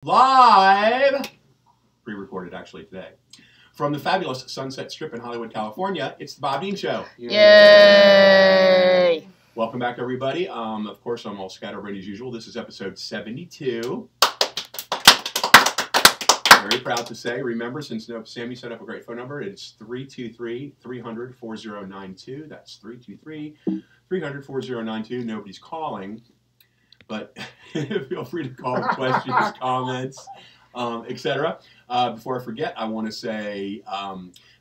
Live, pre-recorded actually today, from the fabulous Sunset Strip in Hollywood, California, it's the Bob Dean Show. Yay! Welcome back, everybody. Of course, I'm all scatterbrained as usual. This is episode 72. Very proud to say, remember, since Sammy set up a great phone number, it's 323-300-4092. That's 323-300-4092. Nobody's calling. But feel free to call with questions, comments, etc. Before I forget, I want to say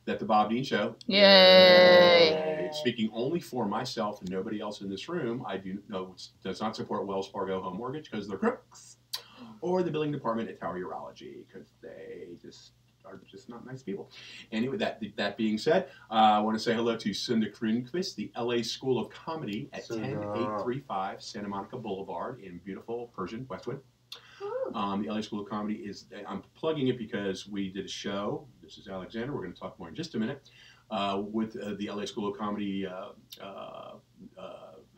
that the Bob Dean Show, Yay! Speaking only for myself and nobody else in this room, does not support Wells Fargo Home Mortgage because they're crooks, or the billing department at Tower Urology because they are just not nice people. Anyway, that being said, I want to say hello to Sondra Kronquist, the LA School of Comedy at 10835 Santa Monica Boulevard in beautiful Persian, Westwood. The LA School of Comedy is, I'm plugging it because we did a show. This is Alexander. We're going to talk more in just a minute with the LA School of Comedy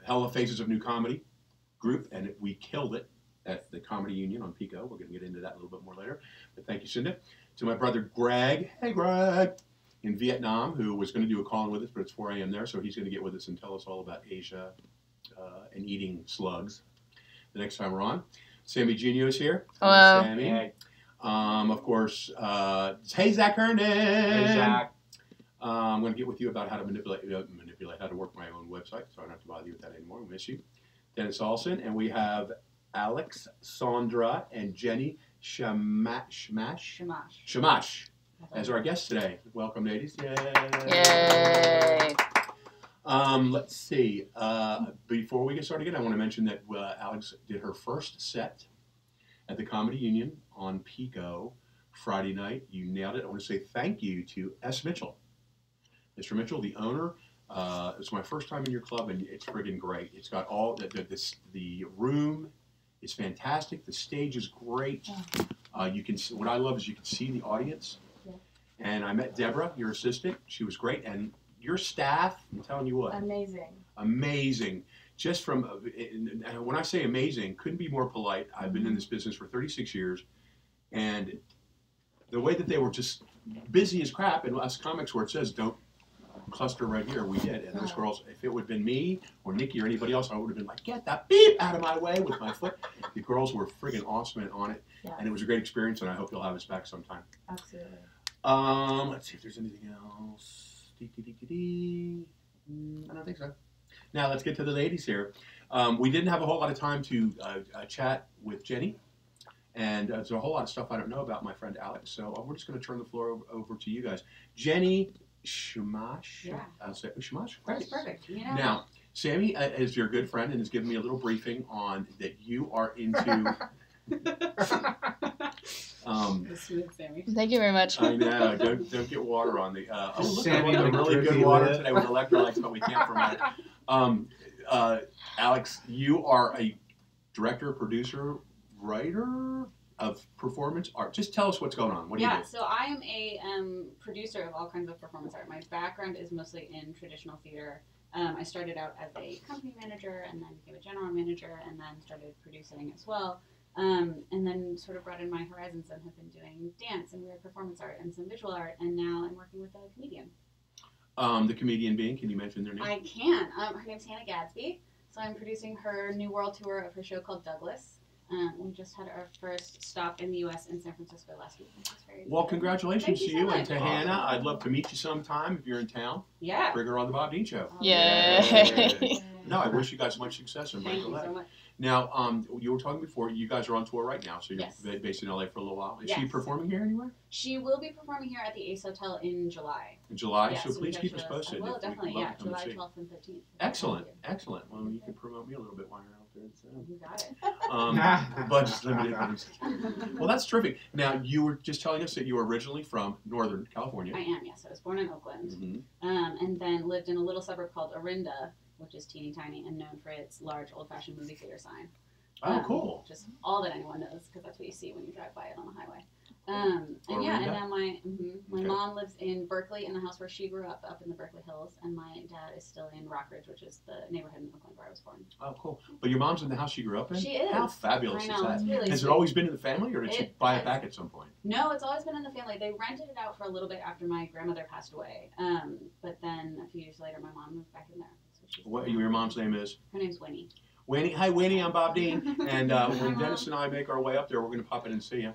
Hella Faces of New Comedy group, and we killed it at the Comedy Union on Pico. We're going to get into that a little bit more later. But thank you, Cinda. To my brother Greg, hey Greg, in Vietnam, who was going to do a call-in with us, but it's 4 a.m. there, so he's going to get with us and tell us all about Asia and eating slugs the next time we're on. Sammy Junio is here. Hello. Sammy. Hey. Of course, hey Zach Hernan. Hey Zach. I'm going to get with you about how to manipulate how to work my own website, so I don't have to bother you with that anymore. We miss you. Dennis Olson, and we have Alex Sondra and Jenney Shamash as our guests today. Welcome, ladies. Yay! Yay! Let's see. Before we get started again, I want to mention that Alex did her first set at the Comedy Union on Pico Friday night. You nailed it. I want to say thank you to S. Mitchell. Mr. Mitchell, the owner. It's my first time in your club, and it's friggin' great. It's got all the room is fantastic. The stage is great. You can what I love is you can see the audience. Yeah. And I met Deborah, your assistant. She was great, and your staff. I'm telling you what. Amazing. Amazing. Just from when I say amazing, couldn't be more polite. I've been in this business for 36 years, and the way that they were just busy as crap, and us comics where it says don't cluster right here, we did. And those girls, if it would have been me or Nikki or anybody else, I would have been like, get that beep out of my way with my foot. The girls were friggin' awesome on it. Yeah. And it was a great experience, and I hope you'll have us back sometime. Absolutely. Let's see if there's anything else. I don't think so. Now let's get to the ladies here. We didn't have a whole lot of time to chat with Jenney, and there's a whole lot of stuff I don't know about my friend Alex, so we're just going to turn the floor over to you guys. Jenney Shamash. Yeah. I'll say Shamash. That's perfect. Yeah. Now, Sammy is your good friend and has given me a little briefing on that you are into. Smooth, Sammy. Thank you very much. I know. Don't get water on the. Look, Sammy, I want the really good water with today with electrolytes, but we can't promote it. Alex, you are a director, producer, writer of performance art. Just tell us what's going on. What do you do? So I am a producer of all kinds of performance art. My background is mostly in traditional theater. I started out as a company manager and then became a general manager and then started producing as well. And then sort of broadened my horizons and have been doing dance and weird performance art and some visual art, and now I'm working with a comedian. The comedian being, can you mention their name? I can. Her name's Hannah Gadsby. So I'm producing her new world tour of her show called Douglas. We just had our first stop in the U.S. in San Francisco last week. Well, congratulations to you and to awesome. Hannah. I'd love to meet you sometime if you're in town. Yeah. Bring her on the Bob Dean Show. Yay! No, I wish you guys much success and Thank you so much. Now, you were talking before, you guys are on tour right now, so you're Yes. based in LA for a little while. Is Yes. she performing here anywhere? She will be performing here at the Ace Hotel in July. In July, Yeah, so please keep us posted. Well, We'd definitely, love yeah. to come July and see. 12th and 13th. Excellent, excellent. Well, you can promote me a little bit while you're out there. So. You got it. Budget's limited. Well, that's terrific. Now, you were just telling us that you were originally from Northern California. I am, yes. I was born in Oakland, Mm-hmm. and then lived in a little suburb called Orinda, which is teeny tiny and known for its large old-fashioned movie theater sign. Oh, cool. Just all that anyone knows, because that's what you see when you drive by it on the highway. And Orlando? now my Okay. mom lives in Berkeley in the house where she grew up in the Berkeley Hills, and my dad is still in Rockridge, which is the neighborhood in Oakland where I was born. Oh, cool. But your mom's in the house she grew up in? She is. How fabulous I know, is that? it's really Has sweet. it always been in the family, or did she It buy has. it back at some point? No, it's always been in the family. They rented it out for a little bit after my grandmother passed away. But then a few years later, my mom moved back in there. So she's What your mom's name is? Her name's Winnie. Winnie. Hi, Winnie. I'm Bob Dean. And Hi, when Mom. Dennis and I make our way up there, we're going to pop in and see you.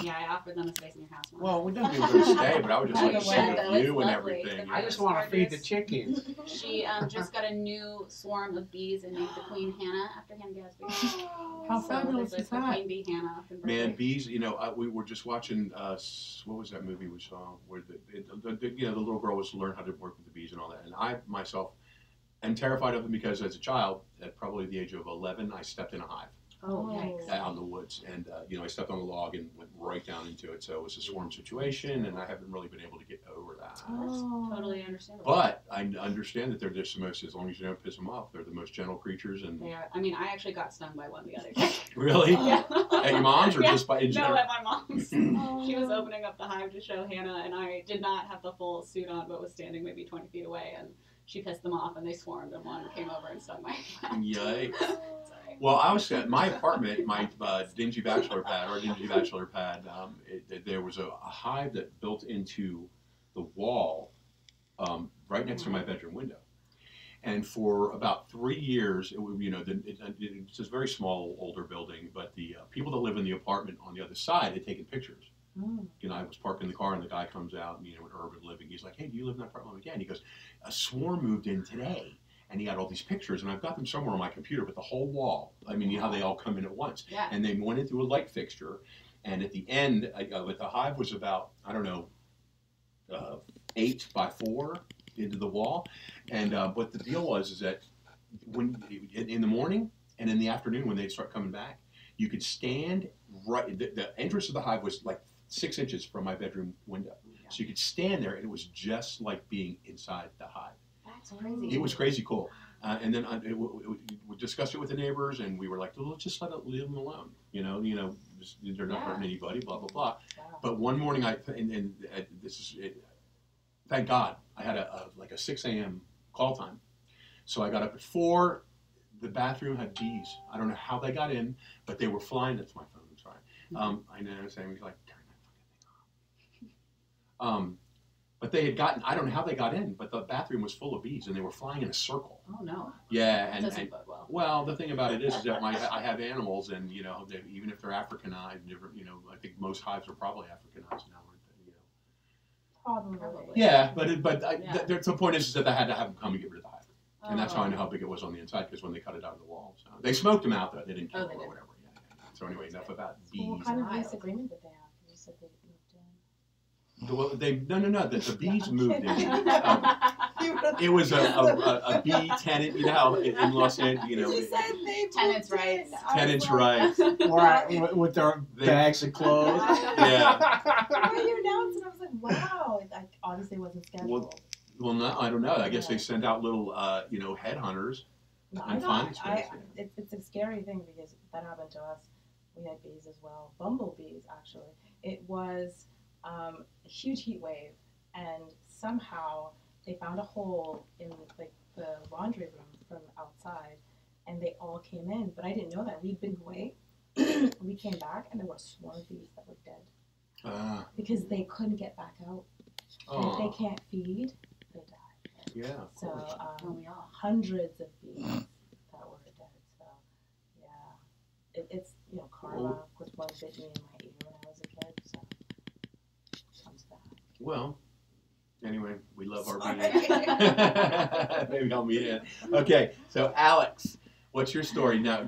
Yeah, I offered them a space in your house. Mom. Well, we don't mean we're going to stay, but I would just like to By see the way, the though, it's view and lovely. everything. The I just want to feed the gorgeous. chickens. She just got a new swarm of bees and named the queen Hannah after Hannah Gadsby. How So fabulous there's is the that? Queen Bee Hannah up in Berkeley. Man, bees. We were just watching. What was that movie we saw where the little girl was to learn how to work with the bees and all that. And I myself am terrified of them because as a child, at probably the age of 11, I stepped in a hive Oh, yikes. out in the woods, and I stepped on a log and went right down into it. So it was a swarm situation, and I haven't really been able to get over that. That's totally understandable. But I understand that they're just the most, as long as you don't piss them off, they're the most gentle creatures. And They are. I mean, I actually got stung by one the other day. really, Yeah. at your mom's or Yeah. just by in No, general? at my mom's. She was opening up the hive to show Hannah, and I did not have the full suit on, but was standing maybe 20 feet away, and she pissed them off, and they swarmed, and one came over and stung my friend. Yikes. Sorry. Well, I was at my apartment, my dingy bachelor pad, there was a hive that built into the wall right next to my bedroom window. And for about 3 years, it's this very small, older building, but the people that live in the apartment on the other side had taken pictures. I was parking the car and the guy comes out, in urban living. He's like, "Hey, do you live in that apartment?" I'm like, "Yeah." And he goes, "A swarm moved in today." And he had all these pictures, and I've got them somewhere on my computer, but the whole wall, I mean, how they all come in at once. Yeah. And they went in through a light fixture, and at the end, but the hive was about, 8 by 4 into the wall. And what the deal was is that when in the morning and in the afternoon when they start coming back, you could stand right, the entrance of the hive was like 6 inches from my bedroom window. So you could stand there, and it was just like being inside the hive. That's crazy. It was crazy cool. And then we discussed it with the neighbors, and we were like, well, let's just leave them alone. They're not hurting anybody, blah, blah, blah. Wow. But one morning, thank God, I had a 6 a.m. call time. So I got up at 4. The bathroom had bees. I don't know how they got in, but they were flying. That's my phone, I'm sorry. I know, Sammy's like, turn that fucking thing off. But they had gotten, I don't know how they got in, but the bathroom was full of bees, and they were flying in a circle. Oh, no. Yeah, That and doesn't bode well. well, the thing about it is that I have animals, and even if they're Africanized, I think most hives are probably Africanized now, aren't they? Probably. Yeah, but Yeah. the point is that I had to have them come and get rid of the hive, and that's how I know how big it was on the inside, because when they cut it out of the wall, so they smoked them out though. They didn't kill Oh, them they or did. whatever. Yeah. So anyway, enough about Well, what bees. kind of Wild. lease agreement did they have? You said they moved Well, the bees I'm moved in. kidding. It was a bee tenant, in Los Angeles, Tenants' rights. Tenants' rights. Or with their They- bags of clothes. Yeah. When you announced it, I was like, wow. It obviously wasn't scheduled. Well, no, I don't know. I guess they send out little, headhunters. No, and finding space, it's a scary thing because that happened to us. We had bees as well, bumblebees actually. It was a huge heat wave, and somehow they found a hole in like the laundry room from outside, and they all came in. But I didn't know that. We'd been away. We came back, and there were a swarm of bees that were dead because they couldn't get back out. And if they can't feed, they die. Yeah, of So course. We all. hundreds of bees that were dead. So yeah, it's karma was one bit me in my ear when I was a kid. So it comes back. Well, anyway, we love our Sorry. bees. Maybe I'll meet in. Okay, so Alex, what's your story? Now,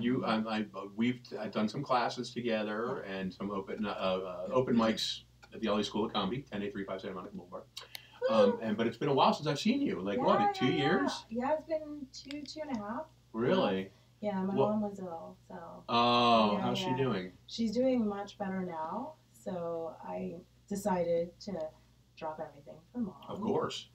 we've done some classes together and some open mics at the LA School of Comedy, 10835 Santa Monica Boulevard. But it's been a while since I've seen you. Like, what, 2 years? Yeah, it's been two and a half. Really? Yeah, my Well- mom was ill, so Oh, Yeah, how's she yeah. doing? she's doing much better now. So I decided to drop everything for mom. Of course.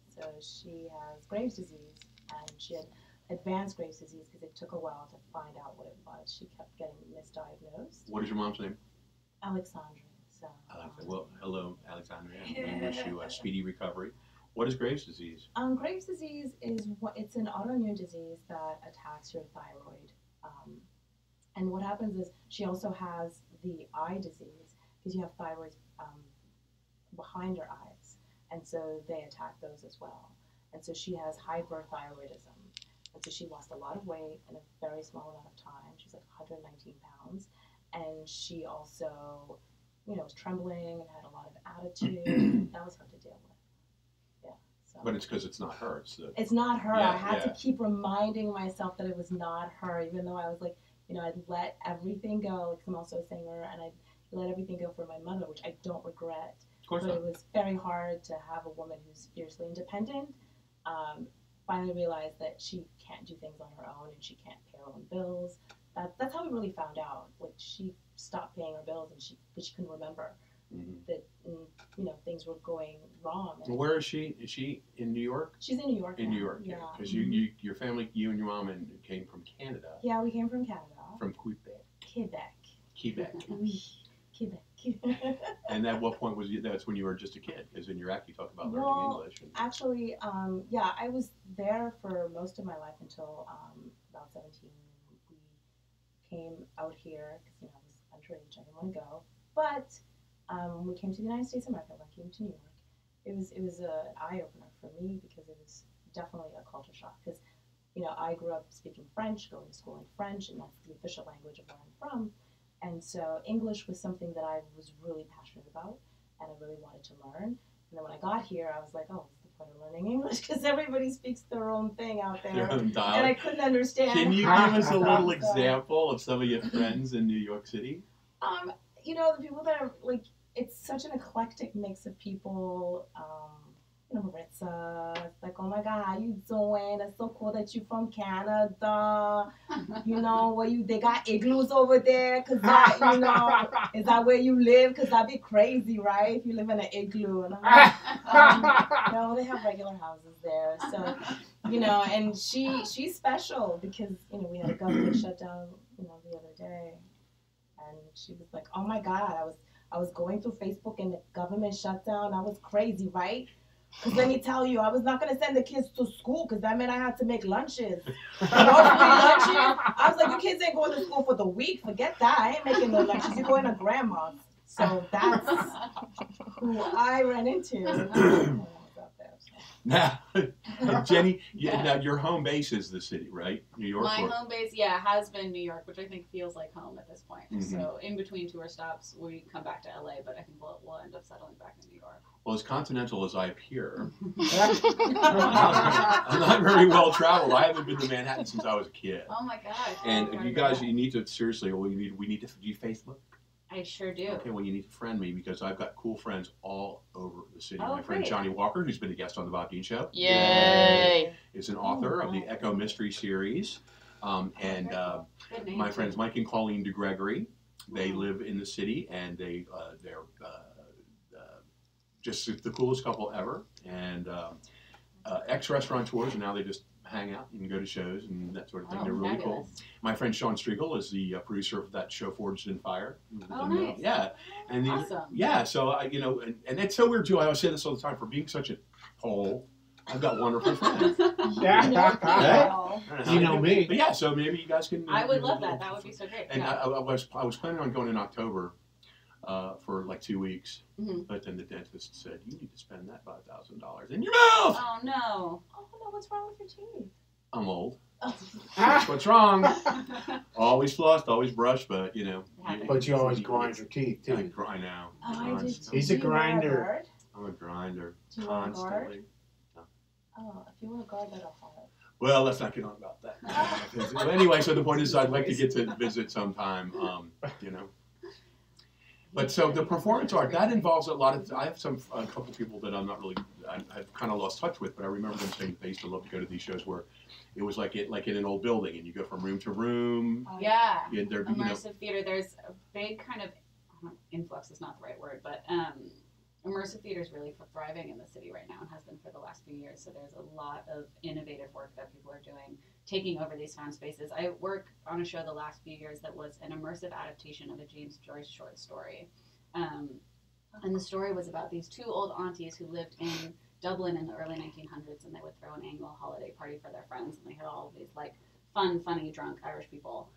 So she has Graves' disease, and she had advanced Graves' disease because it took a while to find out what it was. She kept getting misdiagnosed. What is your mom's name? Alex Sondra. So So, I like that. Well, hello, Alexandria. We wish you a speedy recovery. What is Graves' disease? Graves' disease is it's an autoimmune disease that attacks your thyroid. And what happens is she also has the eye disease because you have thyroids behind your eyes, and so they attack those as well. And so she has hyperthyroidism, and so she lost a lot of weight in a very small amount of time. She's like 119 pounds, and she also, was trembling and had a lot of attitude. That was hard to deal with. Yeah. So. But it's because it's not her. It's not her. Yeah, I had yeah. to keep reminding myself that it was not her, even though I was like, I'd let everything go, because I'm also a singer, and I'd let everything go for my mother, which I don't regret. Of course but not. It was very hard to have a woman who's fiercely independent finally realize that she can't do things on her own and she can't pay her own bills. That's how we really found out. Like, she stopped paying her bills and she couldn't remember that things were going wrong. Well, where is she? Is she in New York? She's in New York. In now. New York, yeah. Because your family, you and your mom, came from Canada. Yeah, we came from Canada. From Quebec. Quebec. Oui, Quebec. And at what point that's when you were just a kid? Because in your act you talk about learning English. Actually, I was there for most of my life until about 17. We came out here because I was underage. I didn't want to go. But when we came to the United States of America, when I came to New York, it was an eye opener for me because it was definitely a culture shock. Because I grew up speaking French, going to school in French, and that's the official language of where I'm from. And so English was something that I was really passionate about and I really wanted to learn. And then when I got here, I was like, oh, what's the point of learning English? Because everybody speaks their own thing out there. Their own dialect. And I couldn't understand. Can you give us a little example of some of your friends in New York City? The people that are, like, it's such an eclectic mix of people. Maritza, it's like, oh my God, how you doing? It's so cool that you're from Canada. They got igloos over there, cause that, is that where you live? Cause that'd be crazy, right? If you live in an igloo. And I'm like, they have regular houses there. So, and she's special because, we had a government shutdown, the other day. And she was like, oh my God, I was going through Facebook and the government shutdown. I was crazy, right? Because let me tell you, I was not going to send the kids to school because that meant I had to make lunches. No free lunches. I was like, you kids ain't going to school for the week. Forget that. I ain't making no lunches. You're going to grandma's. So that's who I ran into. Now, Jenney, now your home base is the city, right? New York? My home base, has been New York, which I think feels like home at this point. So in between tour stops, we come back to LA, but I think we'll end up settling back in New York. Well, as continental as I appear, I'm not very well traveled. I haven't been to Manhattan since I was a kid. Oh my gosh. And you guys, you need to, seriously, we need to, do you Facebook? I sure do. Okay, well, you need to friend me because I've got cool friends all over the city. Oh, My friend great. Johnny Walker, who's been a guest on the Bob Dean Show. Yay! Is an author of the Echo Mystery Series. And my friends Mike and Colleen DeGregory, they live in the city and they're just the coolest couple ever. And ex-restaurateurs, and now they just hang out and go to shows and that sort of thing. They're really cool. My friend Sean Striegel is the producer of that show Forged in Fire. Oh, nice. Yeah. And Awesome. Yeah, so and it's so weird too. I always say this all the time. For being such a Pole, I've got wonderful friends. You know me. But yeah, so maybe you guys can. I would love that. That would be so great. And Yeah. I was planning on going in October for like 2 weeks, but then the dentist said you need to spend that $5,000 in your mouth. Oh no. Oh no, what's wrong with your teeth? I'm old. That's what's wrong. Always flossed, always brushed, but But you always grind your teeth I too. grind now. I did too. He's a Do you wear grinder. guard? I'm a grinder Do you wear a guard? constantly. Oh, if you wear a guard, that'll hurt. Well, let's not get on about that. Well, anyway, so the point is, I'd like to get to visit sometime. But so the performance art that involves a lot of. I have a couple people that I'm not really. I've kind of lost touch with, but I remember them saying they used to love to go to these shows where it was like in an old building, and you go from room to room. Yeah. There'd be, Immersive theater. There's a big kind of influx is not the right word, but immersive theater is really thriving in the city right now and has been for the last few years. So there's a lot of innovative work that people are doing, taking over these found spaces. I work on a show the last few years that was an immersive adaptation of a James Joyce short story. And the story was about these two old aunties who lived in Dublin in the early 1900s, and they would throw an annual holiday party for their friends, and they had all of these like fun, funny, drunk Irish people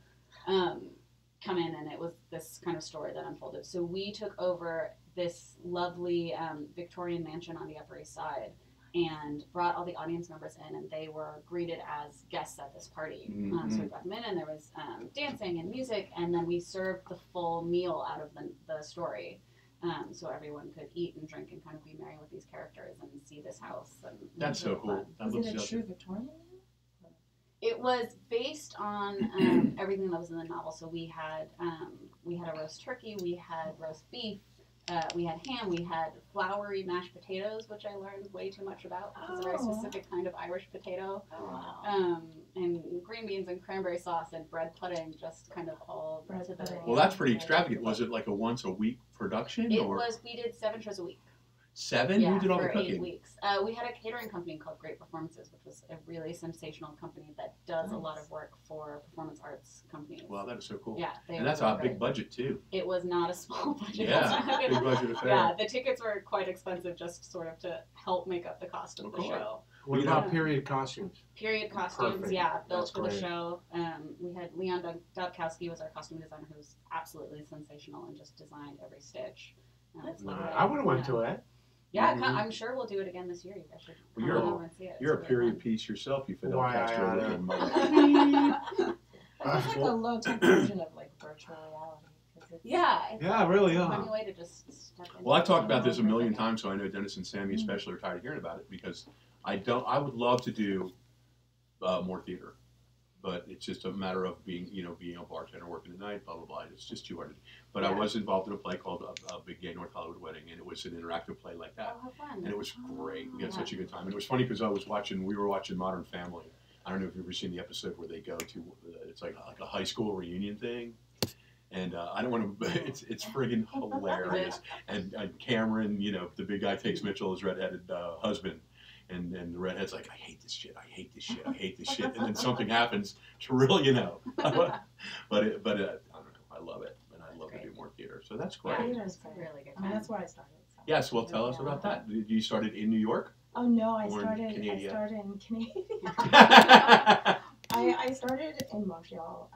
come in, and it was this kind of story that unfolded. So we took over this lovely Victorian mansion on the Upper East Side and brought all the audience members in, and they were greeted as guests at this party. Mm-hmm. So we brought them in, and there was dancing and music, and then we served the full meal out of the story. So everyone could eat and drink and kind of be merry with these characters and see this house. And That's so cool. That Was it a so true Victorian? It was based on everything that was in the novel. So we had a roast turkey, we had roast beef, we had ham, we had floury mashed potatoes, which I learned way too much about. It's a very specific kind of Irish potato. Oh, wow. And green beans and cranberry sauce and bread pudding, just kind of all Bread to the. pudding. Well, that's pretty extravagant. Was it like a once a week production? It or was. We did 7 shows a week. 7? Yeah, Who did all the for 8 cooking? weeks. We had a catering company called Great Performances, which was a really sensational company that does a lot of work for performance arts companies. Wow, that is so cool. Yeah, And that's a big budget too. It was not a small budget. Yeah, big budget affair. Yeah, the tickets were quite expensive, just sort of to help make up the cost of the course. show. What You about know- period costumes? Period costumes, Perfect. yeah, built That's for the great. show. We had Leon Dubkowski was our costume designer, who's absolutely sensational and just designed every stitch. That's literally- I would have went to it. Yeah, Mhm. I'm sure we'll do it again this year. You guys should Well, come over and see it. You're a It's really period fun. piece yourself, you Fidel Why, Castro I- looking mother. It's like a low-tech version of like virtual reality. 'Cause it's, Yeah, it's Yeah, really, a yeah. funny way to just step in. Well, I've talked about this a million times, so I know Dennis and Sammy especially are tired of hearing about it because I would love to do more theater, but it's just a matter of being a bartender, working the night, blah blah blah. It's just too hard to do. But I Yeah. was involved in a play called a Big Gay North Hollywood Wedding, and it was an interactive play like that, Oh, how fun. and it was great. We had Yeah. such a good time, and it was funny because we were watching Modern Family. I don't know if you've ever seen the episode where they go to it's like a high school reunion thing. And I don't want to. It's friggin' hilarious. And Cameron, the big guy takes Mitchell, his redheaded husband, and the redhead's like, I hate this shit. I hate this shit. I hate this shit. And then something happens to really, but I don't know. I love it, and I love to do more theater. So that's great. Yeah. Theater's great. Really good I mean, time. that's where I started. So. Yes. Well, tell us about that. You started in New York. Oh no, I Or in started Canada. in Canada. I started in Montreal.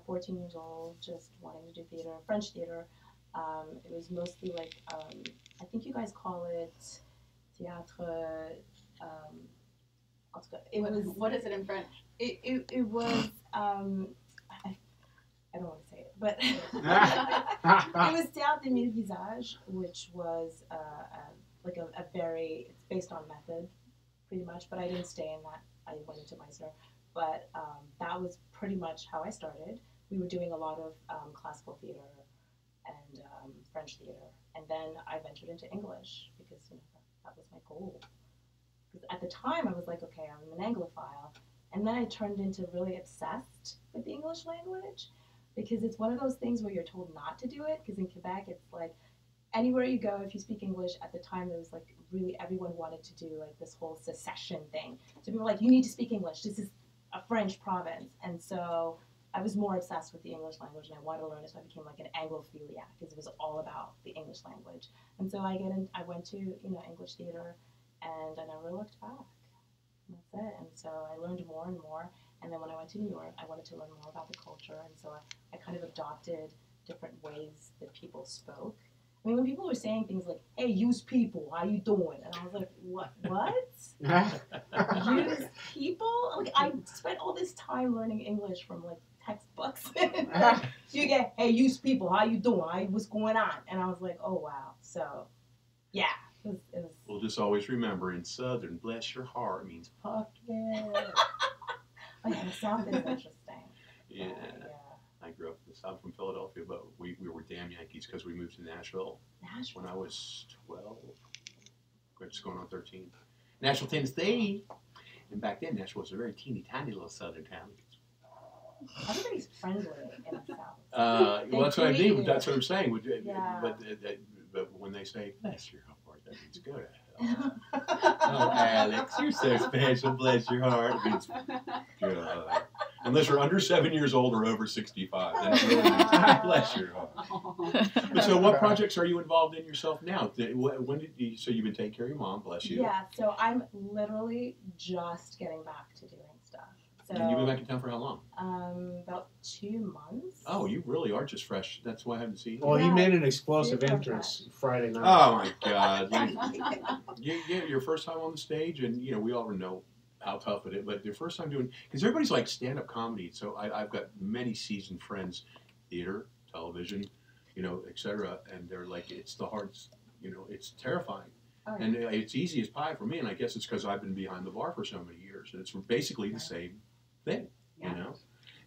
14 years old, just wanting to do theater, French theater. It was mostly like, I think you guys call it theatre. What is it in French? It was, I don't want to say it, but it was Théâtre des Mille Visages, which was it's based on method, pretty much, but I didn't stay in that. I went into Meisner. But that was pretty much how I started. We were doing a lot of classical theater and French theater. And then I ventured into English because that was my goal. Because at the time I was like, okay, I'm an Anglophile. And then I turned into really obsessed with the English language because it's one of those things where you're told not to do it. Because in Quebec, it's like anywhere you go, if you speak English, at the time it was like really everyone wanted to do like this whole secession thing. So people were like, you need to speak English. This is a French province. And so I was more obsessed with the English language and I wanted to learn it, so I became like an Anglophiliac because it was all about the English language. And so I went to English theater and I never looked back. And that's it. And so I learned more and more. And then when I went to New York, I wanted to learn more about the culture. And so I kind of adopted different ways that people spoke. I mean, when people were saying things like, hey, use people, how you doing? And I was like, what? Use people? Like, I spent all this time learning English from, like, textbooks. You get, hey, use people, how you doing? What's going on? And I was like, oh, wow. So, yeah. It was We'll just always remember in Southern, bless your heart means fuck yeah. oh, yeah, the South is interesting. Yeah. I grew up in the South from Philadelphia, but we were damn Yankees because we moved to Nashville when I was 12. Just going on 13. Nashville, Tennessee. And back then, Nashville was a very teeny tiny little southern town. Everybody's friendly in the South. Well, that's what I mean. They That's what I'm saying. Yeah. But when they say, bless your heart, that means go to hell. Oh, Alex, you're so special. Bless your heart. It means good. Unless you're under 7 years old or over 65. Then it really means, bless your heart. But so what projects are you involved in yourself now? When did you, so you've been taking care of your mom, bless you. Yeah, so I'm literally just getting back to doing stuff. So, And you've been back in town for how long? About 2 months. Oh, you really are just fresh. That's why I haven't seen you. Well, he Yeah. made an explosive Super entrance Friday night. Oh my God! Your first time on the stage, and we all know how tough it is. But your first time doing, because everybody's like stand-up comedy. So I've got many seasoned friends, theater, television, etc. And they're like, it's the hardest. It's terrifying, Oh, yeah. and it's easy as pie for me. And I guess it's because I've been behind the bar for so many years, and it's basically the same thing, Yeah.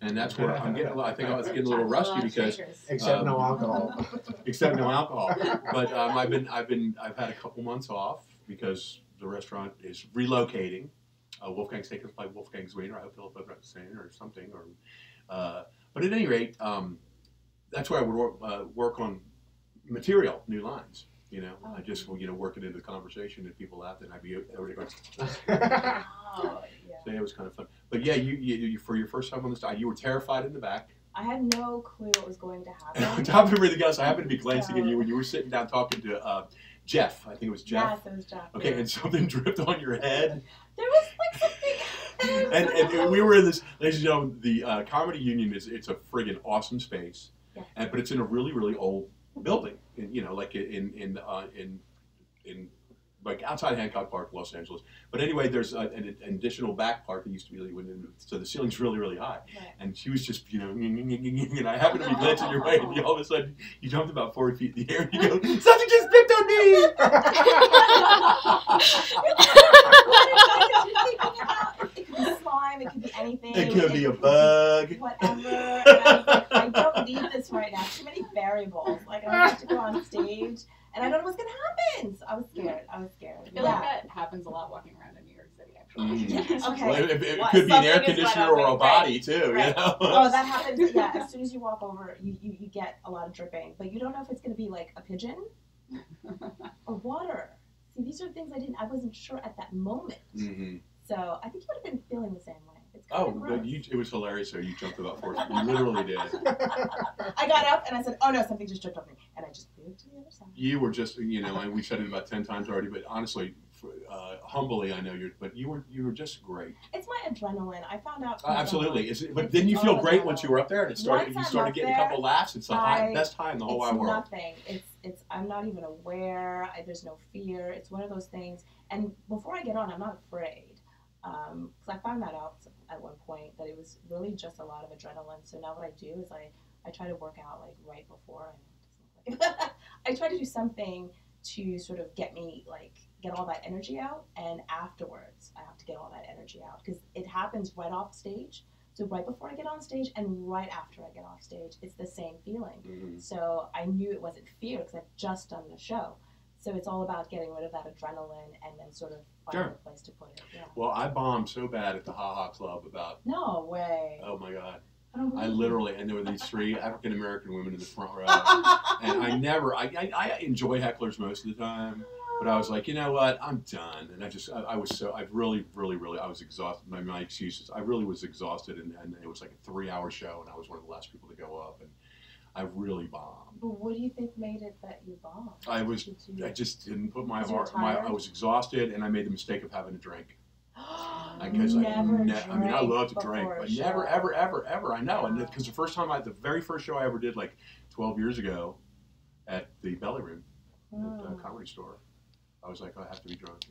And that's where I'm getting. I think I was getting a little rusty because. Except no alcohol. Except no alcohol. But I've had a couple months off because the restaurant is relocating. Wolfgang's taking by Wolfgang's Wiener. I hope they'll put that saying or something. But at any rate, that's where I would work on material, new lines. I just work it into the conversation and people laugh, and I'd be over there going. Oh, yeah. So yeah, it was kind of fun. But yeah, you for your first time on the stage, you were terrified in the back. I had no clue what was going to And on happen. top of everything else, I happened to be glancing at you when you were sitting down talking to Jeff. I think it was Jeff. Yes, it was Jeff. Okay, and something dripped on your head. There was like something. And we were in this, ladies and gentlemen, the Comedy Union it's a friggin' awesome space, Yeah. but it's in a really, really old building, like in like outside Hancock Park, Los Angeles. But anyway, there's an additional back part that used to be so the ceiling's really, really high. Right. And she was just, and I happened to be glancing your way, and all of a sudden you jumped about 4 feet in the air, and you go, something just dripped on me. It could be slime, it could be anything. It could be a bug. Whatever. And I was like, I don't need this right now. Too many variables. Like, I have to go on stage, and I don't know what's going to happen. So I was scared. I feel like that happens a lot walking around in New York City, actually. Yes. Okay. Well, it What, could be an air something is conditioner wet or on a me, body too, Right. you know. Oh, that happens. Yeah, as soon as you walk over, you get a lot of dripping, but you don't know if it's going to be like a pigeon or water. See, these are things I wasn't sure at that moment. Mm-hmm. So I think you would have been feeling the same way. It's Oh, kind of but gross. it was hilarious. So you jumped about 4 feet. You literally did. I got up and I said, "Oh no, something just dripped on me," and I just moved to the other side. You were just, and we said it about 10 times already. But honestly, humbly, I know you were just great. It's my adrenaline. I found out. Absolutely. But It's didn't you feel all great adrenaline. once you were up there and you Once I'm started up getting a there, couple laughs? It's the best high in the whole It's wide world. nothing. It's. I'm not even aware. There's no fear. It's one of those things. And before I get on, I'm not afraid. Because I found that out at one point that it was really just a lot of adrenaline. So now what I do is I try to work out like right before. I try to do something to sort of get all that energy out, and afterwards I have to get all that energy out because it happens right off stage. So right before I get on stage and right after I get off stage, it's the same feeling. Mm-hmm. So I knew it wasn't fear because I've just done the show. So it's all about getting rid of that adrenaline and then sort of finding a place to put it. Yeah. Well, I bombed so bad at the Ha Ha Club about, No way. oh my God. I don't I believe literally, and there were these 3 African American women in the front row. And I enjoy hecklers most of the time. But I was like, you know what? I'm done. And I was exhausted. My excuses. I really was exhausted. And it was like a 3-hour show. And I was one of the last people to go up. And I really bombed. But what do you think made it that you bombed? I just didn't put my Was you heart. tired? I was exhausted, and I made the mistake of having a drink. Because I love to drink, but never, ever, ever, ever. I know, and because the very first show I ever did, like 12 years ago, at the Belly Room, at the Comedy Store, I was like, I have to be drunk,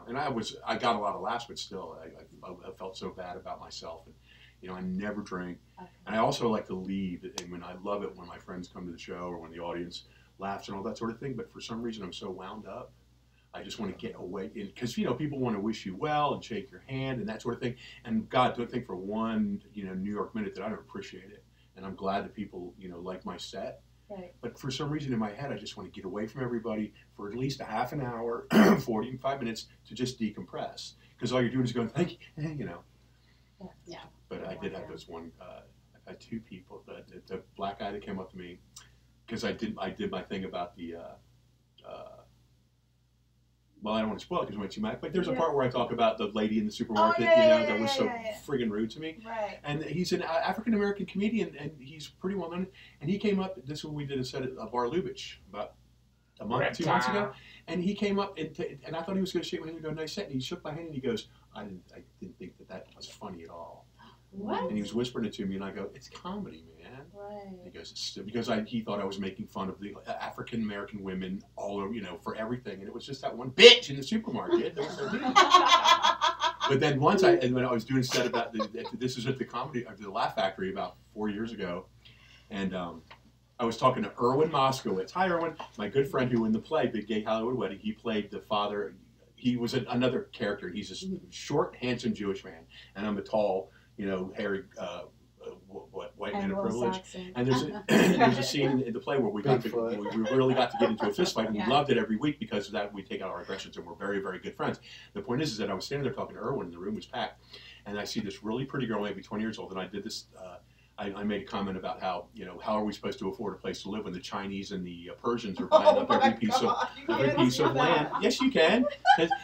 and I got a lot of laughs, but still, I felt so bad about myself, and I never drink, and I also like to lead, and when I love it when my friends come to the show or when the audience laughs and all that sort of thing, but for some reason I'm so wound up. I just want to get away, because people want to wish you well and shake your hand and that sort of thing. And God, don't think for one New York minute that I don't appreciate it. And I'm glad that people like my set. Right. But for some reason in my head, I just want to get away from everybody for at least a half an hour, 45 minutes to just decompress. Because all you're doing is going, thank you, Yeah. But I did have those one. I've had 2 people. The black guy that came up to me because I did my thing about the. well, I don't want to spoil it because when she might, but there's a Yeah. part where I talk about the lady in the supermarket, that was so friggin' rude to me. Right. And he's an African American comedian, and he's pretty well known. And he came up. This is when we did a set at Bar Lubitsch about a month, 2 months ago. And he came up, and I thought he was going to shake my hand and go, "Nice set." And he shook my hand and he goes, "I didn't think that was funny at all." What? And he was whispering it to me, and I go, "It's comedy, man." Right. And he goes, because he thought I was making fun of the African American women all over, for everything, and it was just that one bitch in the supermarket that was so mean. But then once when I was doing a set about this was at the Laugh Factory about 4 years ago, and I was talking to Erwin Moskowitz. Hi, Erwin, my good friend who in the play Big Gay Hollywood Wedding, he played the father. He was another character. He's a short, handsome Jewish man, and I'm a tall, hairy, white man of privilege. And there's a scene in the play where we really got to get into a fist fight, and we loved it every week because of that. We take out our aggressions, and we're very, very good friends. The point is that I was standing there talking to Erwin, and the room was packed, and I see this really pretty girl, maybe 20 years old, and I did this. I made a comment about how are we supposed to afford a place to live when the Chinese and the Persians are buying up every piece of land? Yes, you can.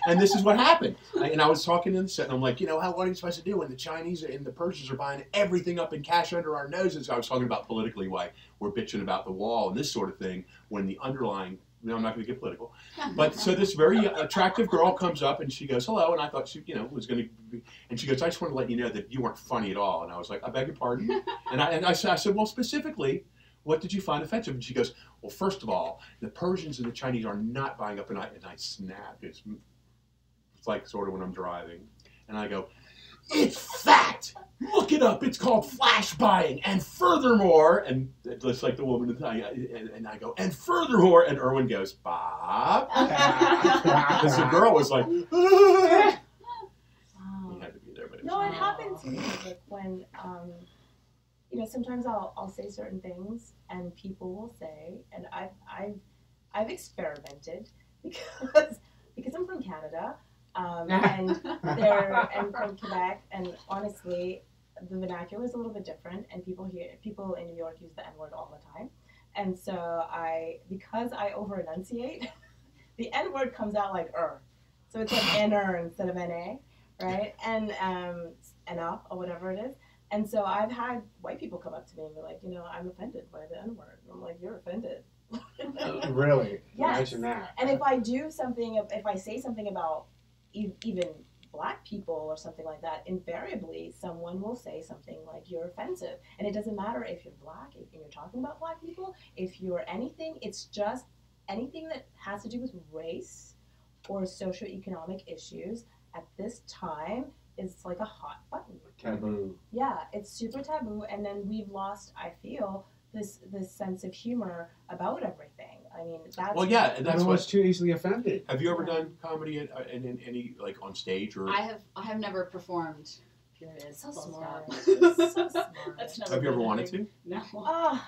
And this is what happened. And I was talking in the set, and I'm like, what are you supposed to do when the Chinese and the Persians are buying everything up in cash under our noses? I was talking about politically why we're bitching about the wall and this sort of thing when the underlying. No, I'm not going to get political. But so this very attractive girl comes up and she goes, "Hello," and I thought she, was going to be, and she goes, "I just want to let you know that you weren't funny at all." And I was like, "I beg your pardon?" And I said, "Well, specifically, what did you find offensive?" And she goes, "Well, first of all, the Persians and the Chinese are not buying up," and I snapped. It's like sort of when I'm driving, and I go, "It's fact! Look it up. It's called flash buying. And furthermore," and just like the woman, and I go, "And furthermore," and Erwin goes, "Bob," because the girl was like, "Ah." He had to be there, but No, it happened to me like when sometimes I'll say certain things and people will say, and I've experimented because I'm from Canada. And from Quebec, and honestly, the vernacular is a little bit different, and people in New York use the N-word all the time, and so because I over enunciate, the N-word comes out like so it's like N-er instead of N-A, right? And N-a or whatever it is, and so I've had white people come up to me and be like, "I'm offended by the N-word," and I'm like, "You're offended." Really? Yes. Imagine that. And if I say something about even Black people or something like that, invariably someone will say something like, "You're offensive." And it doesn't matter if you're Black, if you're talking about Black people, if you're anything, it's just anything that has to do with race or socioeconomic issues at this time is like a hot button. Taboo. Yeah, it's super taboo, and then we've lost, I feel, this sense of humor about everything. I mean, that's... Well, yeah, and that's what's too easily offended. Have you ever done comedy in any, like, on stage? Or I have never performed, period. So Full smart. stop. So smart. That's never have you ever been a wanted thing. to? No. Oh,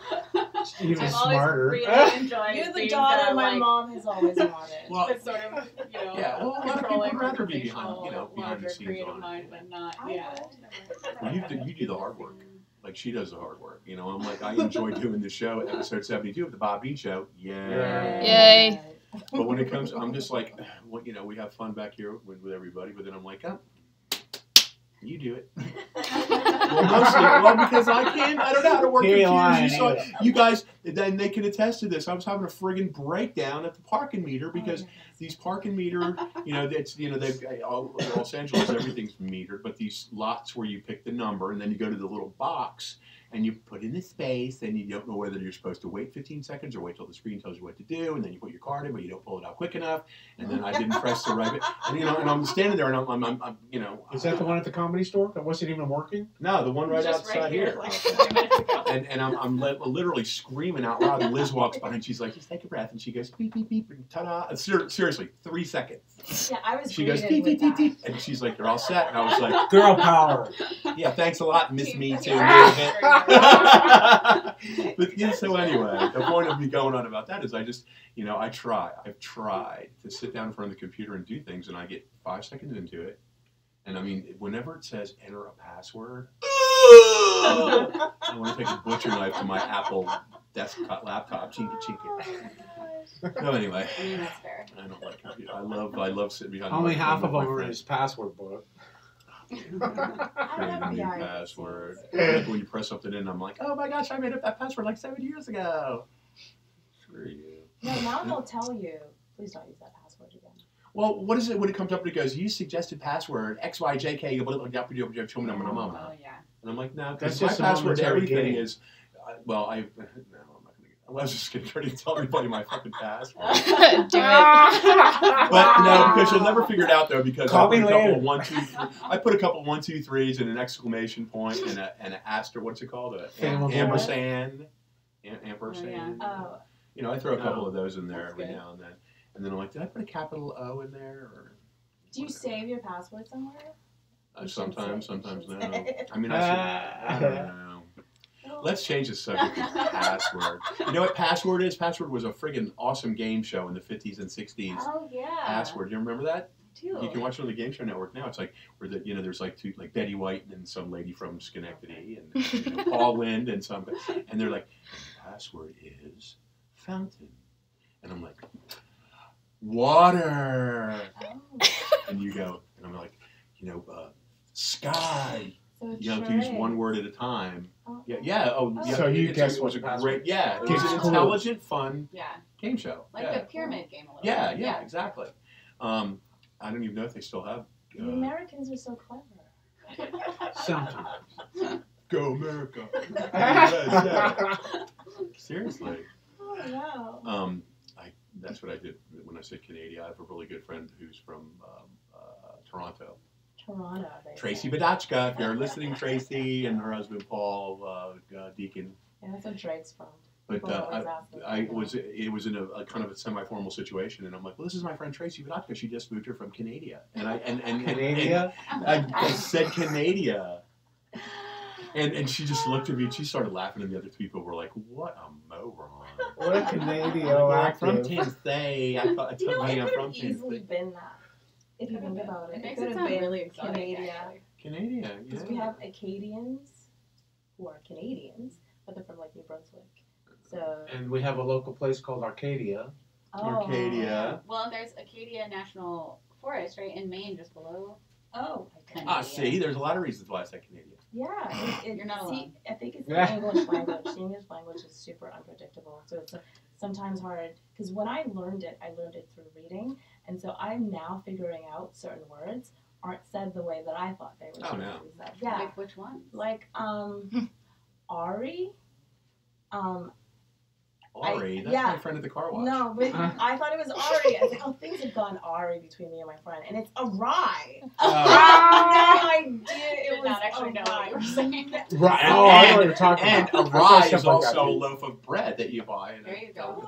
Even I've smarter. always really enjoyed you're the being daughter the, my like, mom has always wanted. Well, the sort of, yeah, well, a lot of people controlling, would rather be behind, conversational, behind the larger scenes creative on mind, it. but not, I yeah. Well, you do the hard work. Like, she does the hard work. I'm like, I enjoy doing the show, episode 72 of the Bob Bean Show. Yay. Yay. But when it comes, I'm just like, well, we have fun back here with everybody, but then I'm like, you do it. Well, mostly, because I don't know how to work computers. You guys, then they can attest to this. I was having a friggin' breakdown at the parking meter because these parking meter, they've Los Angeles, everything's metered, but these lots where you pick the number and then you go to the little box and you put in the space, and you don't know whether you're supposed to wait 15 seconds or wait till the screen tells you what to do, and then you put your card in, but you don't pull it out quick enough, and then I didn't press the right bit, and I'm standing there, and I'm Is that the one at the Comedy Store that wasn't even working? No, the one right outside here. Like 5 minutes ago. And I'm literally screaming out loud, and Liz walks by, and she's like, "Just take a breath," and she goes, "Beep, beep, beep," and ta-da. Seriously, 3 seconds. Yeah, I was She goes, greeted "Beep, with beep, beep, that. beep," and she's like, "You're all set," and I was like, Girl power. "Yeah, thanks a lot, Miss Me Too." But so anyway, the point of me going on about that is I just, I've tried to sit down in front of the computer and do things, and I get 5 seconds into it, and I mean, whenever it says enter a password, I want to take a butcher knife to my Apple desktop laptop, chinky Oh chinky. my gosh. So anyway, I mean, that's fair. I don't like computer. I love sitting behind. Only the half of my them are in friends. his password book. I have Create a new FBI password. agencies. When you press something in, I'm like, oh my gosh, I made up that password like 7 years ago. Screw you. No, now they'll tell you, please don't use that password again. Well, what is it when it comes up and it goes, use suggested password XYJK, show me number. Oh, yeah. And I'm like, no, That's because my just a password to momentary everything game. is, no, I'm not going to. I was just getting ready to tell everybody my fucking password. Do it. But no, because you'll never figure it out though. Because Call I put me a couple later. of 1, 2, 3. I put a couple 1, 2, 3s and an exclamation point and an asterisk. What's it called? Ampersand. Ampersand. Oh, You know, I throw a couple of those in there That's every good. now and then. And then I'm like, did I put a capital O in there? Or do you whatever. save your password somewhere? You should Sometimes say- you no. should say. I mean, I don't know. Let's change the subject to password. You know what password is? Password was a friggin' awesome game show in the 50s and 60s. Oh, yeah. Password. You remember that? Too. You can watch it on the Game Show Network now. It's like where there's like two, like Betty White and some lady from Schenectady and Paul Lind and some, and they're like, password is fountain, and I'm like, water, Oh, and you go, and I'm like, sky. so it's You have to use charades. one word at a time. Oh. Yeah. Oh, yeah. So you It guess was what a password- great. Yeah, it was Gives an clues. intelligent, fun Yeah. game show. Like yeah. the pyramid game a little Yeah, bit. yeah, exactly. I don't even know if they still have. The Americans are so clever. Sometimes. Go America. Seriously. Oh wow. That's what I did when I said Canadian. I have a really good friend who's from Toronto. Toronto. They Tracy say. Badachka, if you're listening, Tracy, and her husband Paul Deacon. Yeah, that's what Drake's from. But People always ask me it was in a kind of a semi-formal situation, and I'm like, well, this is my friend Tracy Badachka. She just moved here from Canada, and Canada? I said Canada. And she just looked at me and she started laughing, and the other people were like, what a moron. What a Canadian I'm from active. Tennessee. I You know, told it me I'm could from have easily Tennessee. been that. If you think about it, It makes could it have sound been really exotic, Canada. actually. Canada, Because yeah. we have Acadians who are Canadians, but they're from like New Brunswick. So And we have a local place called Arcadia. Arcadia. Well, and there's Acadia National Forest, right, in Maine, just below. Oh, Ah, see, there's a lot of reasons why I said Canadian. yeah. You're not alone. I think it's Yeah. the English language. The English language is super unpredictable, so it's sometimes hard. Because when I learned it through reading, and so I'm now figuring out certain words aren't said the way that I thought they were Oh, supposed no. to be said. Yeah, Like which one? like Ari. Ari, that's yeah. my friend at the car wash. No, but I thought it was Ari. I was like, oh, things have gone Ari between me and my friend, and it's a rye. Oh. No idea. It Did was not actually know what you were saying. Right. And- Oh, I know what you're talking And about. a I've rye got is stuff like that, also a too. loaf of bread that you buy. And There you go.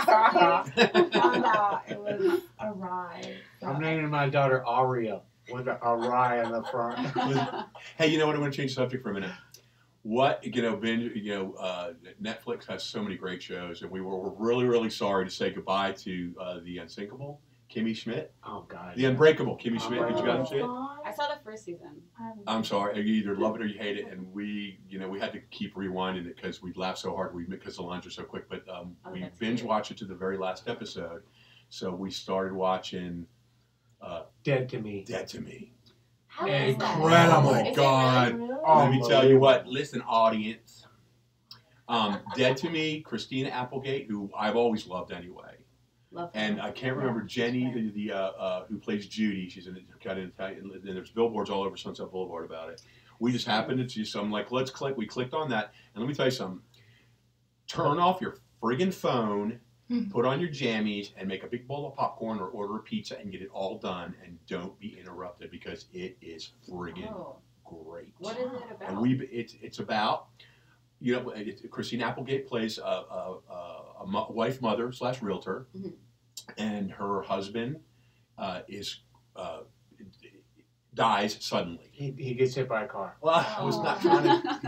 Found out it was a rye. I'm naming my daughter Aria with a rye in the front. Hey, you know what? I'm going to change the subject for a minute. What, Netflix has so many great shows, and we're really, really sorry to say goodbye to The Unsinkable, Kimmy Schmidt. Oh, God. The Unbreakable, Kimmy Schmidt. Did you guys see it? I saw the first season. I'm sorry. You either love it or you hate it, and we had to keep rewinding it because we'd laugh so hard because the lines are so quick. But we that's binge cute. watched it to the very last episode, so we started watching Dead to me. Dead to Me. How is that? Incredible. Oh my Is it God. really? Oh, Let me tell you what. Listen, audience. Dead to Me, Christina Applegate, who I've always loved anyway. Love And her. I can't remember Jenney, who plays Judy. She's got an Italian, and there's billboards all over Sunset Boulevard about it. We just happened to see some, like, let's click. We clicked on that, and let me tell you something. Turn off your friggin' phone, put on your jammies, and make a big bowl of popcorn or order a pizza and get it all done, and don't be interrupted because it is friggin' Oh, great. what is it about? And it's about, Christine Applegate plays a wife, mother / realtor, Mhm. and her husband dies suddenly. He gets hit by a car. Well, I was not trying to,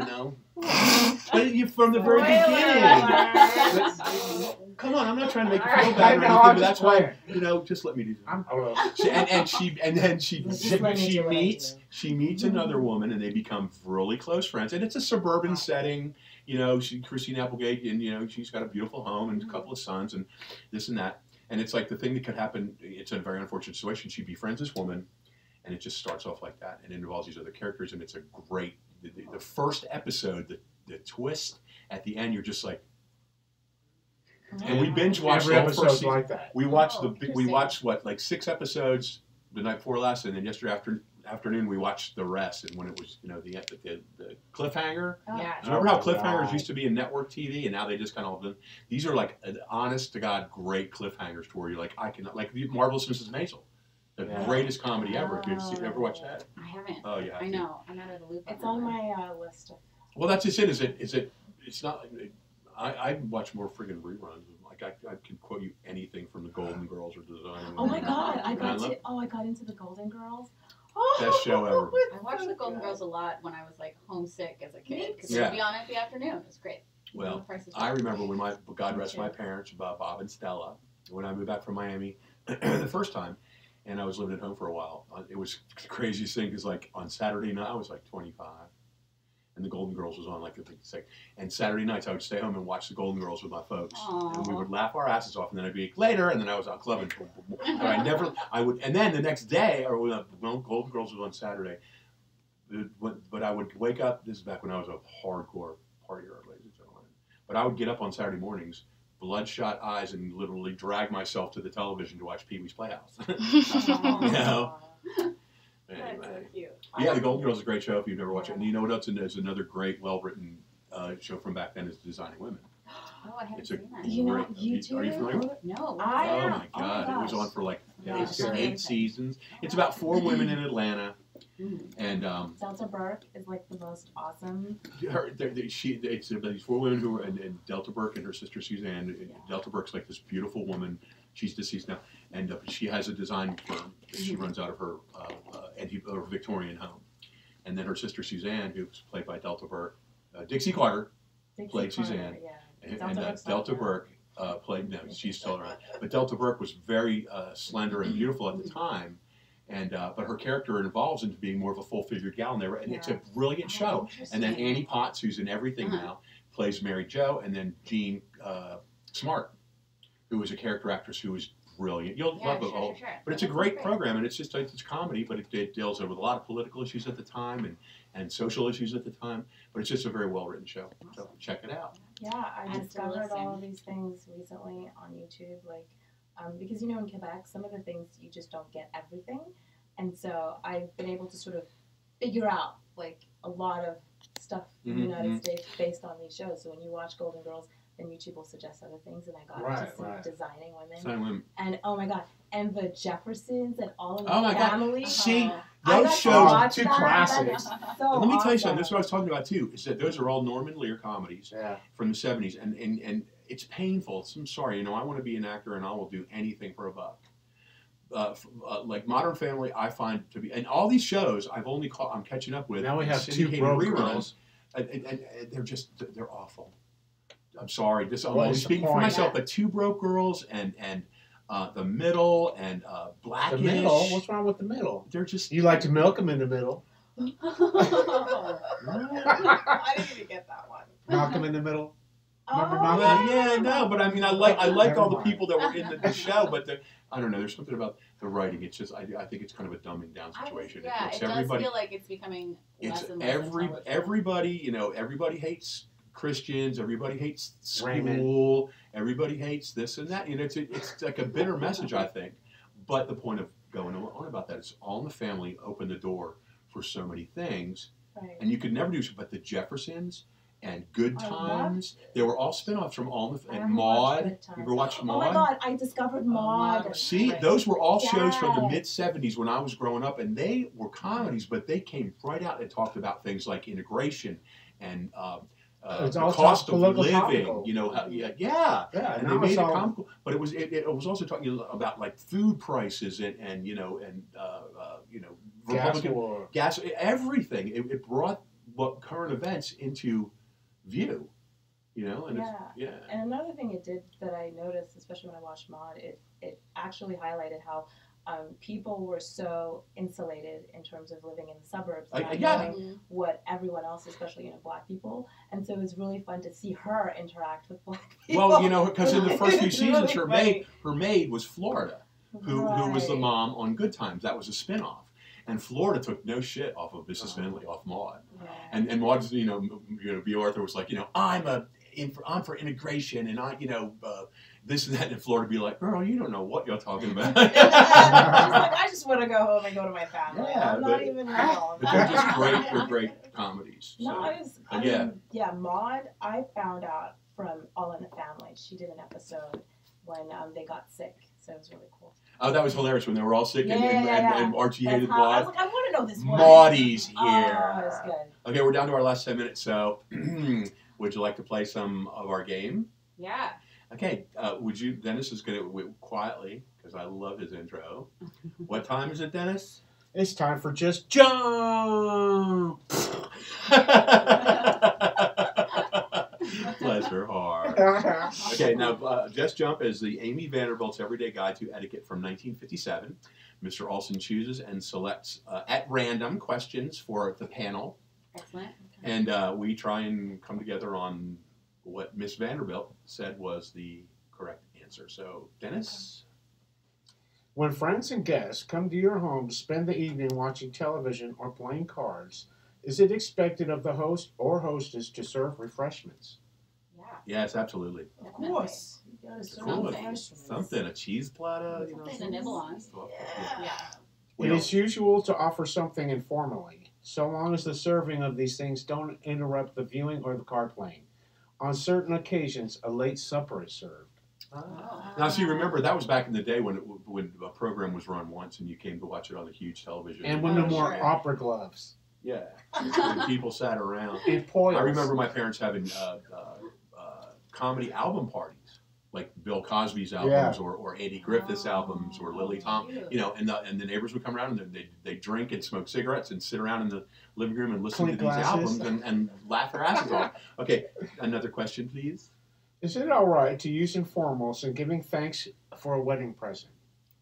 Oh. but you from the very Spoiler beginning. Come on, I'm not trying to make you All feel right, bad or I know, anything, I'm but just that's why, playing. just let me do that. Oh. She meets another woman, and they become really close friends. And it's a suburban setting. you know, Christine Applegate, and, you know, she's got a beautiful home and a couple of sons and this and that. And it's like the thing that could happen, it's a very unfortunate situation. She befriends this woman, and it just starts off like that, and it involves these other characters, and it's a great, the first episode, the twist at the end, you're just like, and we binge watched Every all the first episode's season. like that. We watched interesting. what, like 6 episodes the night before last, and then yesterday afternoon we watched the rest. And when it was, you know, the cliffhanger. Yeah. Do you remember how Oh, cliffhangers right. used to be in network TV, and now they just kind of, these are like honest to God great cliffhangers to where you're like, I cannot, like the Marvelous Mrs. Maisel, the Yeah. greatest comedy ever. Have you ever watched that? I haven't. Oh yeah. I know. I'm out of the loop. It's on my list of. Well, that's just it. It's not. I watch more friggin' reruns. Like I can quote you anything from the Golden Girls or Design. Oh my God! I love got into the Golden Girls. Best show ever. I watched the Golden Girls a lot when I was like homesick as a kid because Yeah. it would be on at the afternoon. It was great. Well, The Price is I Right. remember when God rest my parents, Bob and Stella, when I moved back from Miami the first time, and I was living at home for a while. It was the craziest thing because like on Saturday night I was like 25. And the Golden Girls was on like the thing. And Saturday nights I would stay home and watch the Golden Girls with my folks. Aw. And we would laugh our asses off, and then I'd be later, and then I was out clubbing. But and then the next day, or when Golden Girls was on Saturday, but I would wake up, this is back when I was a hardcore partier, ladies and gentlemen. But I would get up on Saturday mornings, bloodshot eyes, and literally drag myself to the television to watch Pee-wee's Playhouse. You know? That's so Anyway. cute. Yeah, The Golden Girls is a great show if you've never watched it. And you know what else is another great, well-written show from back then is Designing Women. Oh, I haven't It's a seen that. You know, great. Are you familiar with it? No. I Oh am. my Oh my God! It was gosh. on for like Yeah. it's Yeah. 8 seasons. It's about 4 women in Atlanta, Mhm. and Delta Burke is like the most awesome. it's about these 4 women who are and Delta Burke and her sister Suzanne. Yeah. Delta Burke's like this beautiful woman. She's deceased now, and she has a design firm that she runs out of her Victorian home. And then her sister Suzanne, who's played by Delta Burke, Dixie Carter, Dixie Played Carter, Suzanne. Yeah. and Burke's Delta not Burke played. No, she's still around. But Delta Burke was very slender and beautiful at the time, and but her character evolves into being more of a full-figured gal, and it's a brilliant show. And then Annie Potts, who's in everything now, plays Mary Jo, and then Jean Smart, who is a character actress who is brilliant. You'll love it. But it's a great program, and it's just it's comedy, but it deals with a lot of political issues at the time and social issues at the time. But it's just a very well-written show. So check it out. Yeah, I And to discovered all listen. of these things recently on YouTube, like because you know in Quebec some of the things you just don't get everything, and so I've been able to sort of figure out like a lot of stuff in the United States based on these shows. So when you watch Golden Girls, then YouTube will suggest other things, and I got into some Designing Women, Designing Women. and oh my God, and the Jeffersons and all of Oh the my God. family. See, I those got to shows. watch two that. classics. That's so Let me tell you something. awesome. This is what I was talking about too. Is that those are all Norman Lear comedies Yeah. from the '70s, and it's painful. I'm sorry, you know, I want to be an actor, and I will do anything for a buck. Like Modern Family, I find to be, and all these shows I'm catching up with. Now we have 2 syndicated broke reruns, girls. and they're awful. I'm sorry, I'm What only is the speaking for point? myself, but 2 Broke Girls and The Middle and The Blackish. middle? What's wrong with the middle? They're just You like to milk them in the middle. I didn't even get that one. Knock them in the middle. Remember Oh, Malcolm? Well, yeah, no, but I mean, I like all the Never mind. people that were in the show, but I don't know. There's something about the writing. It's just I think it's kind of a dumbing down situation. Yeah, It's it does feel like it's becoming less it's and less intelligent. everybody. You know, everybody hates Christians. Everybody hates school. Raymond. Everybody hates this and that. You know, it's like a bitter message, I think. But the point of going on about that is All in the Family opened the door for so many things, Right. and you could never do. But the Jeffersons and Good I Times, they were all spin-offs from All in the I and haven't Maude. watched Good You ever Times. watched Oh Maude? my God, I discovered Maude. Maude. See, Right. those were all shows from the Yes. mid-'70s when I was growing up, and they were comedies, but they came right out and talked about things like integration and It's the all cost of political living. topical. You know, Yeah, and now they made it's it all comical, but it was also talking about like food prices and gas Republican war. gas, everything. It brought what current events into view. You know, and Yeah. And another thing it did that I noticed, especially when I watched Maude, it actually highlighted how people were so insulated in terms of living in the suburbs, Yeah. knowing what everyone else, especially Black people, and so it was really fun to see her interact with Black people. Well, because in the first few It's seasons, really her maid was Florida, who was the Right. mom on Good Times. That was a spinoff. And Florida took no shit off of Mrs. Finley, off Maude. Yeah. And Maude's, B. Arthur was like, I'm for integration, and this and that. And Florida be like, girl, you don't know what you're talking about. I just want to go home and go to my family. Yeah, I'm not even involved. But they're just great. They're great comedies. So. No, Maude, I found out from All in the Family. She did an episode when they got sick, so it was really cool. Oh, that was hilarious when they were all sick and Archie hated I Maude. was like, I want to know this one. Maudie's here. Oh, it was good. Okay, we're down to our last 10 minutes, so would you like to play some of our game? Yeah. Okay, Dennis is going to, quietly, because I love his intro. What time is it, Dennis? It's time for Just Jump! Bless her heart. Okay, now, Just Jump is the Amy Vanderbilt's Everyday Guide to Etiquette from 1957. Mr. Olson chooses and selects at random questions for the panel. Excellent. And we try and come together on what Miss Vanderbilt said was the correct answer. So, Dennis? When friends and guests come to your home to spend the evening watching television or playing cards, is it expected of the host or hostess to serve refreshments? Yeah. Yes, absolutely. Of course. You gotta serve Cool. refreshments. Something, a cheese platter, Something to nibble on. Yeah. Yeah. It is usual to offer something informally, so long as the serving of these things don't interrupt the viewing or the card playing. On certain occasions, a late supper is served. Now, see, remember, that was back in the day when a program was run once and you came to watch it on the huge television. And when no more sure. opera gloves. Yeah. And people sat around. And poils. I remember my parents having comedy album parties, like Bill Cosby's albums or Eddie Griffith's albums or Lily Tom, and the neighbors would come around and they'd drink and smoke cigarettes and sit around in the living room and listen Clink to these glasses. albums and laugh their asses off. Okay, another question, please. Is it all right to use informals in giving thanks for a wedding present?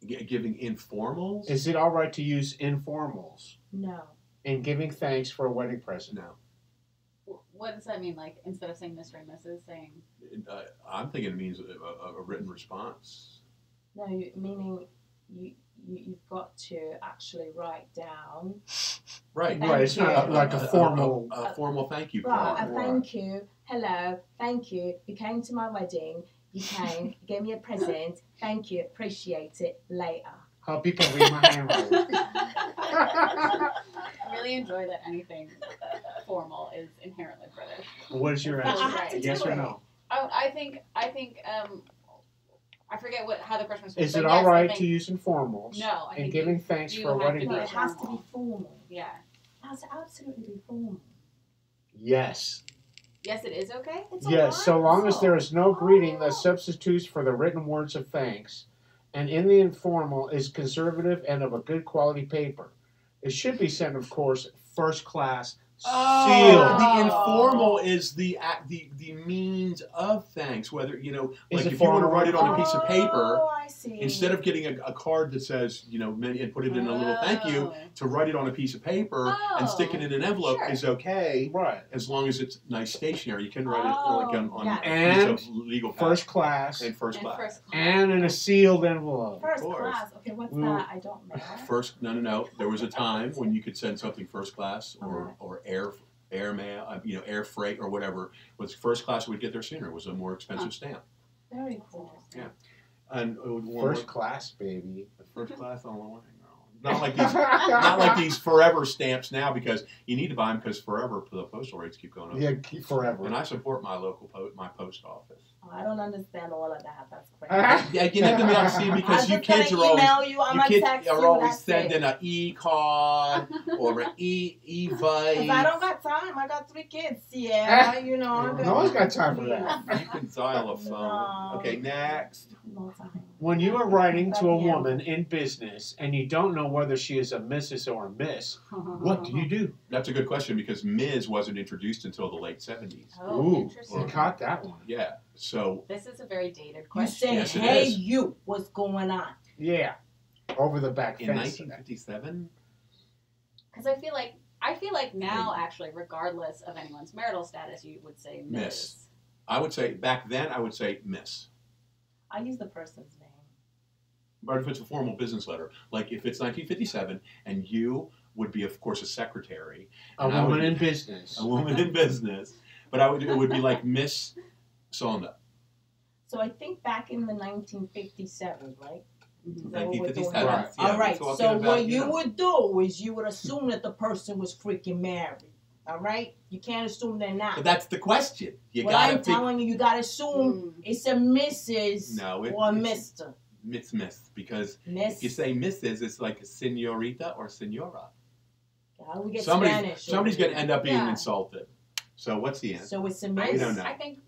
Giving informals? Is it all right to use informals No. in giving thanks for a wedding present? No. What does that mean? Like, instead of saying Mr. and Mrs., saying... I'm thinking it means a written response. No, meaning you've got to actually write down. Right. Thank Right, it's not you. like a formal... A formal thank you Right, card. a thank you, hello, thank you, you came to my wedding, you came, you gave me a present, thank you, appreciate it, later. Hope you can read my handwriting. I really enjoy that anything formal is inherently British. What is your That's answer? right. Yes or no? I think I forget how the question was. Is but it yes, all right I think, to use informals No, I in think giving thanks you for a have wedding to be No, it present? has to be formal. Yeah. It has to absolutely be formal. Yes. Yes, it is okay. It's Yes, so long as there is no greeting that Oh. substitutes for the written words of thanks, and in the informal is conservative and of a good quality paper. It should be sent, of course, first class, Oh, sealed. the informal is the means of thanks. Whether Is like it if you want to formal? write it on a piece of paper, Oh, I see. instead of getting a card that says and put it in a little thank you, to write it on a piece of paper and stick it in an envelope sure. is okay, Right. as long as it's nice stationery. You can write it like on yeah. a And piece of legal First pad. class, And first And class. first class. and in a sealed envelope. First course. class. Okay, what's Well, that? I don't know. First, no. There was a time when you could send something first class or air mail, air freight or whatever. Was first class would get there sooner. It was a more expensive stamp. Very cool. Yeah. And First class, baby. first class on the line, girl. Not like these forever stamps now, because you need to buy them because forever the postal rates keep going up. Yeah, keep forever. And I support my local my post office. Oh, I don't understand all of that. That's crazy. Yeah, you need to be able to see because you kids are always you kids are always sending an e-card or an e-vice. I don't got time. I got 3 kids. Yeah, No one's got time for that. You can dial a phone. No. Okay, next. No time. When you are writing to a Yeah. woman in business and you don't know whether she is a Mrs. or a Miss, what do you do? That's a good question because Ms. wasn't introduced until the late 70s. Oh, Ooh, interesting. you caught that one. Yeah, so This is a very dated You question. say, Yes, it hey, is. you, what's going on? Yeah. over the back In fence. 1957? Because I feel like now, actually, regardless of anyone's marital status, you would say Miss. I would say, back then, I would say Miss. I use the person's name. But if it's a formal business letter, like if it's 1957, and you would be, of course, a secretary. A woman in business. A woman in business. But it would be like Miss Sondra. So I think back in the 1957, right? Mm-hmm. Is that what we're doing? 1957. Right. Yeah, All right. we're So talking about, what you know. would do is you would assume that the person was freaking married. All right. You can't assume they're not. But that's the question. You what gotta I'm telling you, you gotta assume it's a Mrs. No, or a it's- Mr. It's Miss, because Miss. if you say Mrs., it's like a senorita or senora. How do we get Somebody's Spanish? going to end up being Yeah. insulted. So what's the answer? So it's a I, Miss. We don't know. I think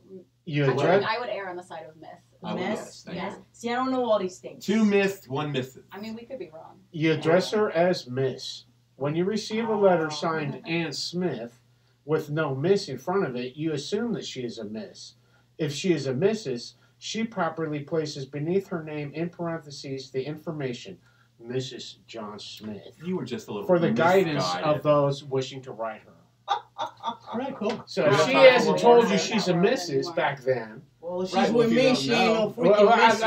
You Well, address. I would err on the side of Miss. I would Miss. guess, thank Yeah. you. See, I don't know all these things. 2 Miss, 1 Mrs. I mean, we could be wrong. You address her as Miss. When you receive a letter signed Ann Smith with no Miss in front of it, you assume that she is a Miss. If she is a Mrs., she properly places beneath her name in parentheses the information, Mrs. John Smith, You were just a little for the guidance misguided. of those wishing to write her. All right, cool. So if Yeah. she Yeah. hasn't told you Yeah. she's a Mrs. back then, Well, if she's Right, well, with if you me. don't She ain't no know- freaking Well, Miss.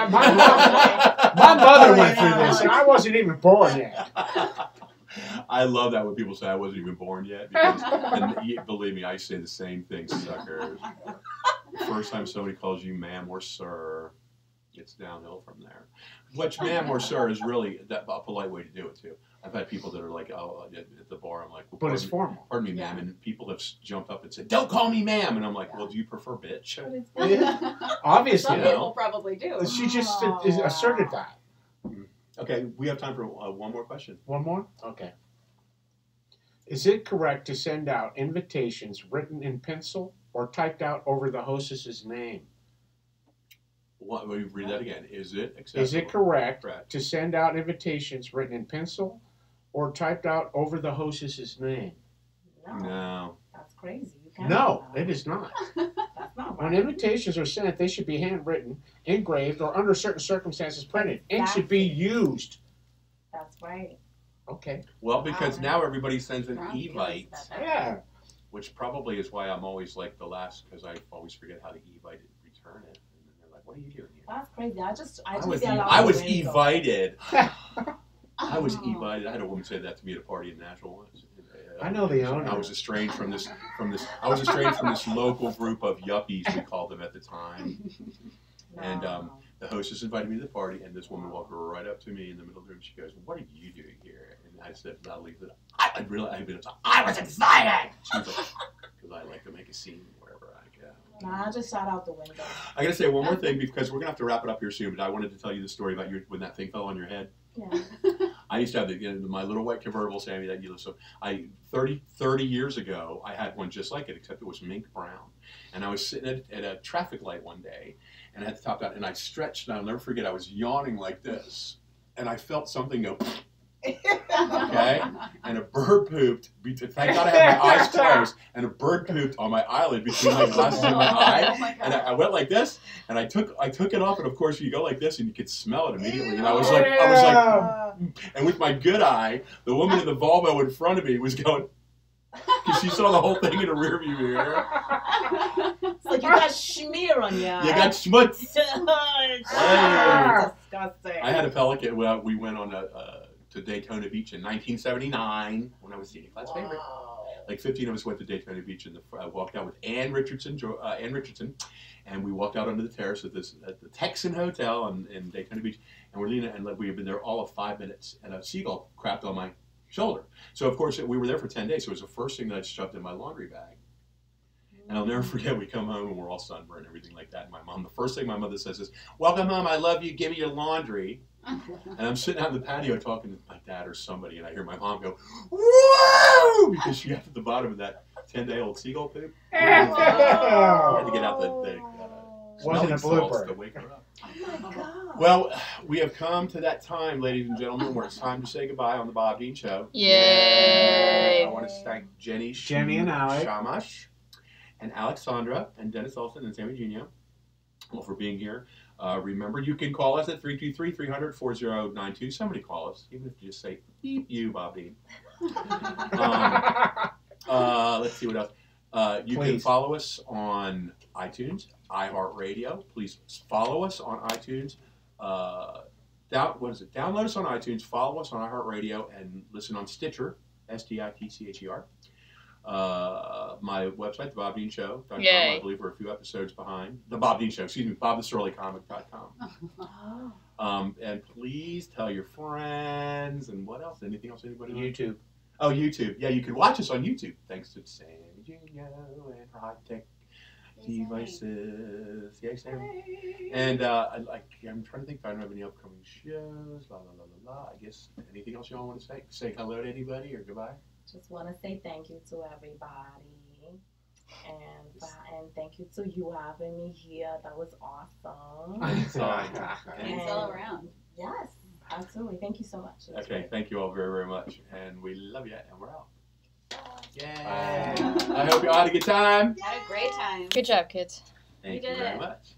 my mother went through this, and I wasn't even born yet. I love that when people say I wasn't even born yet. Because, believe me, I say the same thing, suckers. First time somebody calls you ma'am or sir, it's downhill from there. Which ma'am or sir is really a polite way to do it, too. I've had people that are like, oh, at the bar, I'm like, well, But it's formal. pardon me, ma'am. And people have jumped up and said, don't call me ma'am. And I'm like, well, do you prefer bitch? But it's Yeah. Obviously, Some You know. people probably do. she just Oh, asserted that. Okay, we have time for one more question. One more? Okay. Is it correct to send out invitations written in pencil or typed out over the hostess's name? What, will you read that again? Is it acceptable? Is it correct Correct. to send out invitations written in pencil or typed out over the hostess's name? No, No. that's crazy. You can't No, do that. it is not. That's not When right. invitations are sent, they should be handwritten, engraved, or under certain circumstances printed. Ink should be used. That's right. Okay. Well, because Wow. now everybody sends an Drunk is Evite, that- Yeah. which probably is why I'm always like the last, because I always forget how to Evite and return it. And then they're like, what are you doing here? That's crazy. I just was get out I the was window. Evited. I was Oh. Evited. I had a woman say that to me at a party in Nashville once. I know the owner. I was estranged from this. I was estranged from this local group of yuppies, we called them at the time. And No. the hostess invited me to the party, and this woman walked right up to me in the middle of the room. She goes, "What are you doing here?" And I said, "Loudly, that I was excited." She was like, "Because I like to make a scene wherever I go." Nah, I just shot out the window. I gotta say one more thing because we're gonna have to wrap it up here soon. But I wanted to tell you the story about when that thing fell on your head. Yeah. I used to have my little white convertible, Sammy, that you live. So 30 years ago, I had one just like it, except it was mink brown. And I was sitting at a traffic light one day, and I had the top down, and I stretched, and I'll never forget, I was yawning like this, and I felt something go, okay? And a bird pooped. Thank God I had my eyes closed, and a bird pooped on my eyelid between my glasses and my eye. Oh my God. And I went like this, and I took it off, and of course you go like this, and you could smell it immediately. And I was like, and with my good eye, the woman in the Volvo in front of me was going, because she saw the whole thing in a rearview mirror. It's like you got schmear on your You got schmutz. That's disgusting. I had a Pelican. Well, we went on to Daytona Beach in 1979 when I was senior class favorite. Like 15 of us went to Daytona Beach and walked out with Ann Richardson, and we walked out onto the terrace at the Texan Hotel in Daytona Beach, and we're leaning, and we had been there all of 5 minutes, and a seagull crapped on my shoulder. So of course we were there for 10 days, so it was the first thing that I shoved in my laundry bag. And I'll never forget, we come home and we're all sunburned and everything like that. And the first thing my mother says is, "Welcome home, I love you, give me your laundry." And I'm sitting out in the patio talking to my dad or somebody, and I hear my mom go, "Woo!" because she got to the bottom of that 10-day-old seagull poop. I had to get out the Wasn't a smelling salts blooper. to wake her up. Oh my God. Well, we have come to that time, ladies and gentlemen, where it's time to say goodbye on the Bob Dean Show. Yay! I want to thank Jenney Jenney and Alex. Shamash, and Alex Sondra, and Dennis Olson, and Sammy Gino. well, for being here. Remember, you can call us at 323-300-4092. Somebody call us, even if you just say, beep you, Bobby. Let's see what else. You can follow us on iTunes, iHeartRadio. Please follow us on iTunes. Download us on iTunes, follow us on iHeartRadio, and listen on Stitcher, STITCHER. My website, thebobdeanshow.com. I believe we're a few episodes behind. The Bob Dean Show, excuse me, bobthesurlycomic.com. And please tell your friends, and what else? Anything else anybody YouTube. Oh, YouTube. Yeah, you can watch us on YouTube, thanks to San Eugenio and her high-tech devices. Yay, Sam. And I'm trying to think if I don't have any upcoming shows. La, la, la, la, la. I guess anything else y'all want to say? Say hello to anybody or goodbye? Just want to say thank you to everybody. And thank you to you having me here. That was awesome. Thanks all around. Yes, absolutely. Thank you so much. Okay, great. thank you all very, very much. And we love you, and we're out. Yay! I hope you all had a good time. Had a great time. Good job, kids. Thank you very much.